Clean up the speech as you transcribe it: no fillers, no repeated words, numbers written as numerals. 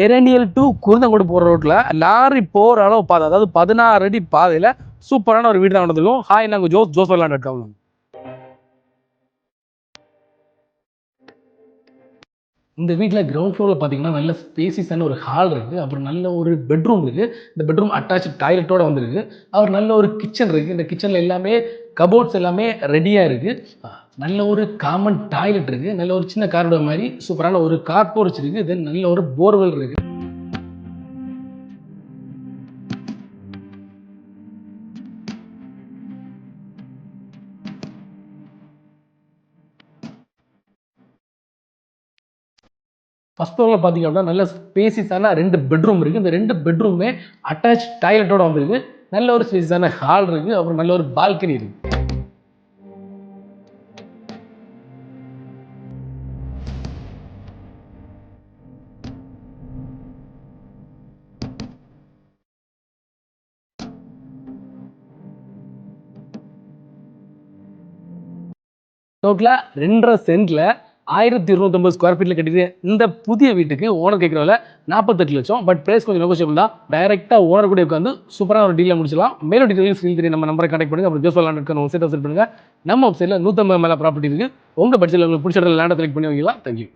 Eraniel to Kurunthancode போகிற ரோட்டில் lorry போகிற அளவு பாதை, அதாவது 16 அடி பாதையில் சூப்பரான ஒரு வீடு தான் நடந்திருக்கும். ஹாய், நாங்கள் ஜோஸ் வரலான்னு. இந்த வீட்டில் கிரவுண்ட் ஃப்ளோரில் பார்த்தீங்கன்னா நல்ல ஸ்பேசியஸான ஒரு ஹால் இருக்குது. அப்புறம் நல்ல ஒரு பெட்ரூம் இருக்குது. இந்த பெட்ரூம் அட்டாச் டாய்லெட்டோடு வந்துருக்கு. அப்புறம் நல்ல ஒரு கிச்சன் இருக்குது. இந்த கிச்சனில் எல்லாமே கபோர்ட்ஸ் எல்லாமே ரெடியாக இருக்குது. நல்ல ஒரு காமன் டாய்லெட் இருக்குது. நல்ல ஒரு சின்ன காரோட மாதிரி சூப்பரான ஒரு கார் போர்ச் இருக்குது. தென் நல்ல ஒரு போர்வெல் இருக்குது. ஃபர்ஸ்ட் ஃப்ளோரில் பார்த்தீங்க அப்படின்னா நல்ல ஸ்பேசியஸான 2 பெட்ரூம் இருக்குது. இந்த 2 பெட்ரூமே அட்டாச் டாய்லெட்டோட வந்துருக்கு. நல்ல ஒரு ஸ்பேசியஸான ஹால் இருக்குது. அப்புறம் நல்ல ஒரு பால்கனி இருக்குது. டோட்டலாக 2.5 சென்ட்ல 1250 ஸ்கொயர் ஃபீட்டில் கட்டிட்டு இந்த புதிய வீட்டுக்கு ஓனர் கேட்குற விலை 48 லட்சம். பட் பிரைஸ் கொஞ்சம் நெகோஷியபிள் தான். டைரெக்டாக ஓனர் கூட உட்காந்து சூப்பராக ஒரு டீலில் முடிச்சலாம். மேலும் டீட்டெயில்ஸ் ஸ்க்ரீன் தெரியும், நம்ம நம்பரை கான்டாக்ட் பண்ணுங்க. அப்புறம் ஜோஸ்வலான வெப்சைட் விசிட் பண்ணுங்க. நம்ம வெப்சைட்டில் 150 மேலே ப்ராப்பர்ட்டி இருக்குது. உங்கள் பட்ஜெட்டில் உங்களுக்கு பிடிச்ச இடத்துல லேண்டை செலக்ட் பண்ணி வைக்கலாம். தேங்க்யூ.